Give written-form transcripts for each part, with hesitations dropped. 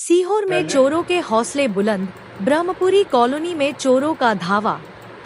सीहोर में चोरों के हौसले बुलंद, ब्रह्मपुरी कॉलोनी में चोरों का धावा,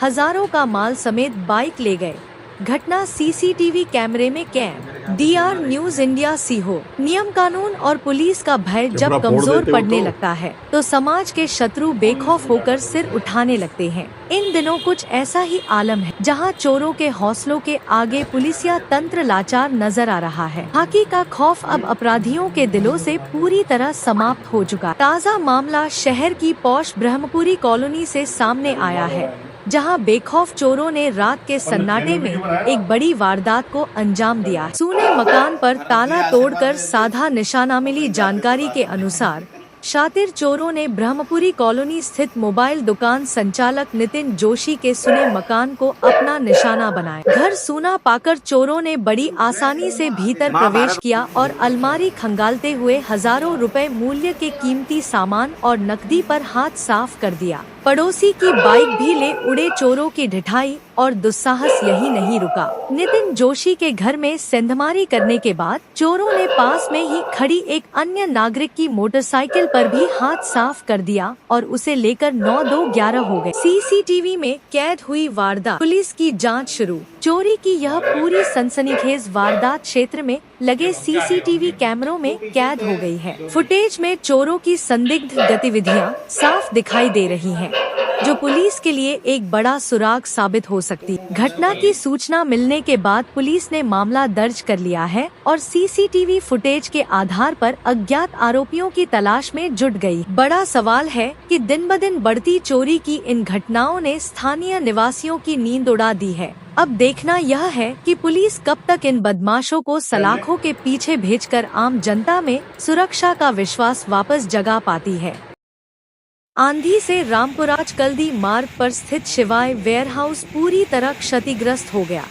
हजारों का माल समेत बाइक ले गए। घटना सीसीटीवी कैमरे में कैद। DR news India Sehore. नियम कानून और पुलिस का भय जब कमजोर पड़ने लगता है तो समाज के शत्रु बेखौफ होकर सिर उठाने लगते हैं। इन दिनों कुछ ऐसा ही आलम है जहां चोरों के हौसलों के आगे पुलिसिया तंत्र लाचार नजर आ रहा है। हाकी का खौफ अब अपराधियों के दिलों से पूरी तरह समाप्त हो चुका। ताज़ा मामला शहर की पौष ब्रह्मपुरी कॉलोनी से सामने आया है, जहां बेखौफ चोरों ने रात के सन्नाटे में एक बड़ी वारदात को अंजाम दिया। सूने मकान पर ताला तोड़कर साधा निशाना। मिली जानकारी के अनुसार शातिर चोरों ने ब्रह्मपुरी कॉलोनी स्थित मोबाइल दुकान संचालक नितिन जोशी के सुने मकान को अपना निशाना बनाया। घर सूना पाकर चोरों ने बड़ी आसानी से भीतर प्रवेश किया और अलमारी खंगालते हुए हजारों रुपए मूल्य के कीमती सामान और नकदी पर हाथ साफ कर दिया। पड़ोसी की बाइक भी ले उड़े। चोरों की ढिठाई और दुस्साहस यही नहीं रुका। नितिन जोशी के घर में सेंधमारी करने के बाद चोरों ने पास में ही खड़ी एक अन्य नागरिक की मोटरसाइकिल पर भी हाथ साफ कर दिया और उसे लेकर 9-2-11 हो गए। सीसीटीवी में कैद हुई वारदात। पुलिस की जांच शुरू। चोरी की यह पूरी सनसनीखेज वारदात क्षेत्र में लगे सीसीटीवी कैमरों में कैद हो गई है। फुटेज में चोरों की संदिग्ध गतिविधियां साफ दिखाई दे रही हैं, जो पुलिस के लिए एक बड़ा सुराग साबित हो सकती। घटना की सूचना मिलने के बाद पुलिस ने मामला दर्ज कर लिया है और सीसीटीवी फुटेज के आधार पर अज्ञात आरोपियों की तलाश में जुट गई। बड़ा सवाल है कि दिन ब दिन बढ़ती चोरी की इन घटनाओं ने स्थानीय निवासियों की नींद उड़ा दी है। अब देखना यह है कि पुलिस कब तक इन बदमाशों को सलाखों के पीछे भेजकर आम जनता में सुरक्षा का विश्वास वापस जगा पाती है। आंधी से रामपुराज कल्दी मार्ग पर स्थित शिवाय वेयरहाउस पूरी तरह क्षतिग्रस्त हो गया।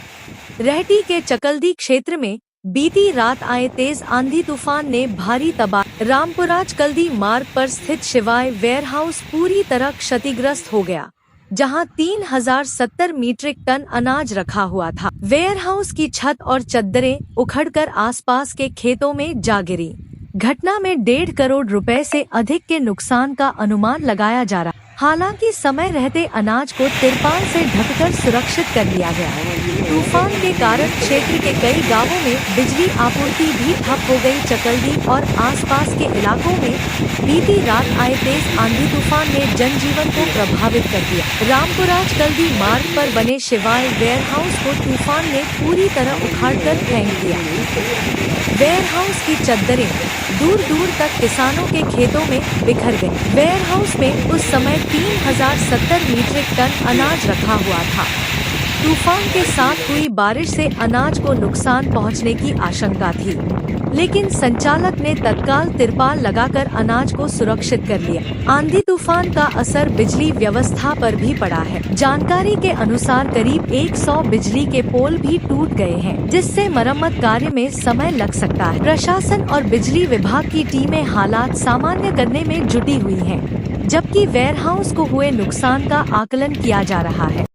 रहटी के चकल्दी क्षेत्र में बीती रात आए तेज आंधी तूफान ने भारी तबाही। रामपुराज कल्दी मार्ग पर स्थित शिवाय वेयरहाउस पूरी तरह क्षतिग्रस्त हो गया, जहां 3070 मीट्रिक टन अनाज रखा हुआ था। वेयरहाउस की छत और चद्दरें उखड़कर आसपास के खेतों में जा गिरी। घटना में 1.5 करोड़ रुपए से अधिक के नुकसान का अनुमान लगाया जा रहा। हालांकि समय रहते अनाज को तिरपाल से ढककर सुरक्षित कर लिया गया। तूफान के कारण क्षेत्र के कई गांवों में बिजली आपूर्ति भी ठप हो गई। चकल्दी और आसपास के इलाकों में बीती रात आए तेज आंधी तूफान ने जनजीवन को प्रभावित कर दिया। रामपुराज कल्दी मार्ग पर बने शिवाय वेयरहाउस को तूफान ने पूरी तरह उखाड़कर फेंक दिया। वेयरहाउस की चद्दरें दूर दूर तक किसानों के खेतों में बिखर गई। वेयरहाउस में उस समय 3070 मीट्रिक टन अनाज रखा हुआ था। तूफान के साथ हुई बारिश से अनाज को नुकसान पहुंचने की आशंका थी, लेकिन संचालक ने तत्काल तिरपाल लगाकर अनाज को सुरक्षित कर लिया। आंधी तूफान का असर बिजली व्यवस्था पर भी पड़ा है। जानकारी के अनुसार करीब 100 बिजली के पोल भी टूट गए हैं, जिससे मरम्मत कार्य में समय लग सकता है। प्रशासन और बिजली विभाग की टीमें हालात सामान्य करने में जुटी हुई हैं, जबकि वेयरहाउस को हुए नुकसान का आकलन किया जा रहा है।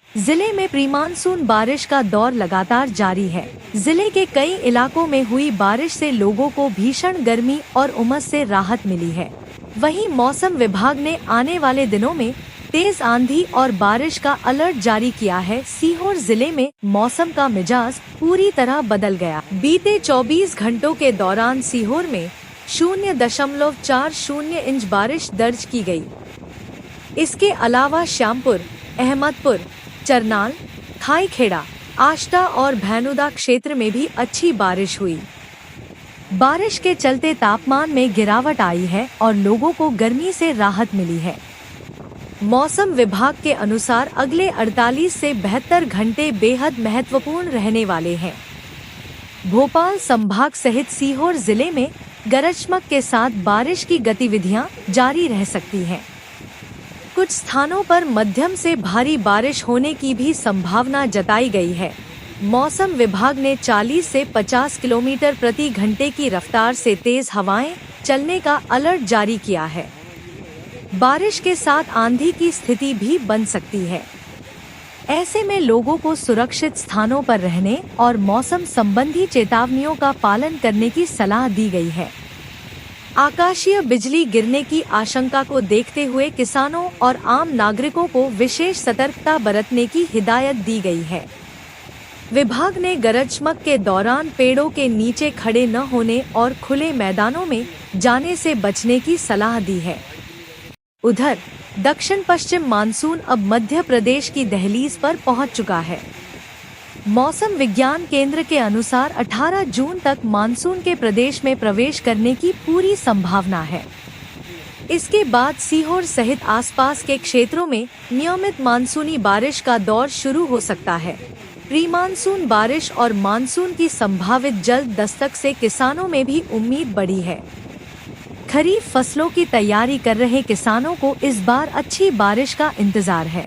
जिले में प्री मानसून बारिश का दौर लगातार जारी है। जिले के कई इलाकों में हुई बारिश से लोगों को भीषण गर्मी और उमस से राहत मिली है। वहीं मौसम विभाग ने आने वाले दिनों में तेज आंधी और बारिश का अलर्ट जारी किया है। सीहोर जिले में मौसम का मिजाज पूरी तरह बदल गया। बीते 24 घंटों के दौरान सीहोर में 0.40 इंच बारिश दर्ज की गई। इसके अलावा श्यामपुर, अहमदपुर, चरनाल, खाईखेड़ा, आष्टा और भैनुदा क्षेत्र में भी अच्छी बारिश हुई। बारिश के चलते तापमान में गिरावट आई है और लोगों को गर्मी से राहत मिली है। मौसम विभाग के अनुसार अगले 48 से 72 घंटे बेहद महत्वपूर्ण रहने वाले हैं। भोपाल संभाग सहित सीहोर जिले में गरज चमक के साथ बारिश की गतिविधियां जारी रह सकती हैं। कुछ स्थानों पर मध्यम से भारी बारिश होने की भी संभावना जताई गई है। मौसम विभाग ने 40 से 50 किलोमीटर प्रति घंटे की रफ्तार से तेज हवाएं चलने का अलर्ट जारी किया है। बारिश के साथ आंधी की स्थिति भी बन सकती है। ऐसे में लोगों को सुरक्षित स्थानों पर रहने और मौसम संबंधी चेतावनियों का पालन करने की सलाह दी गई है। आकाशीय बिजली गिरने की आशंका को देखते हुए किसानों और आम नागरिकों को विशेष सतर्कता बरतने की हिदायत दी गई है। विभाग ने गरज चमक के दौरान पेड़ों के नीचे खड़े न होने और खुले मैदानों में जाने से बचने की सलाह दी है। उधर दक्षिण पश्चिम मानसून अब मध्य प्रदेश की दहलीज पर पहुंच चुका है। मौसम विज्ञान केंद्र के अनुसार 18 जून तक मानसून के प्रदेश में प्रवेश करने की पूरी संभावना है। इसके बाद सीहोर सहित आसपास के क्षेत्रों में नियमित मानसूनी बारिश का दौर शुरू हो सकता है। प्री मानसून बारिश और मानसून की संभावित जल्द दस्तक से किसानों में भी उम्मीद बढ़ी है। खरीफ फसलों की तैयारी कर रहे किसानों को इस बार अच्छी बारिश का इंतजार है।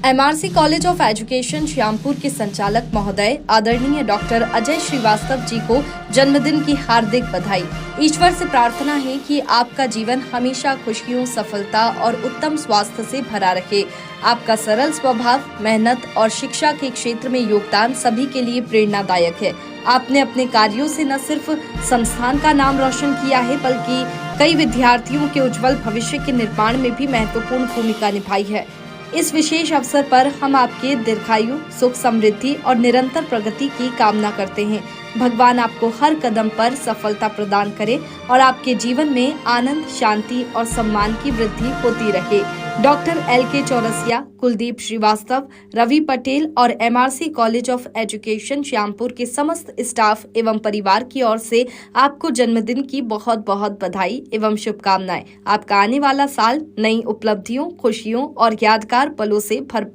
MRC college of education Shyampur के संचालक महोदय आदरणीय डॉक्टर अजय श्रीवास्तव जी को जन्मदिन की हार्दिक बधाई। ईश्वर से प्रार्थना है कि आपका जीवन हमेशा खुशियों, सफलता और उत्तम स्वास्थ्य से भरा रहे। आपका सरल स्वभाव, मेहनत और शिक्षा के क्षेत्र में योगदान सभी के लिए प्रेरणादायक है। आपने अपने कार्यों से न सिर्फ संस्थान का नाम रोशन किया है, बल्कि कई विद्यार्थियों के उज्जवल भविष्य के निर्माण में भी महत्वपूर्ण भूमिका निभाई है। इस विशेष अवसर पर हम आपके दीर्घायु, सुख, समृद्धि और निरंतर प्रगति की कामना करते हैं। भगवान आपको हर कदम पर सफलता प्रदान करे और आपके जीवन में आनंद, शांति और सम्मान की वृद्धि होती रहे। डॉक्टर LK चौरसिया, कुलदीप श्रीवास्तव, रवि पटेल और MRC college of education Shyampur के समस्त स्टाफ एवं परिवार की ओर से आपको जन्मदिन की बहुत बहुत बधाई एवं शुभकामनाएं। आपका आने वाला साल नई उपलब्धियों, खुशियों और यादगार पलों से भरपूर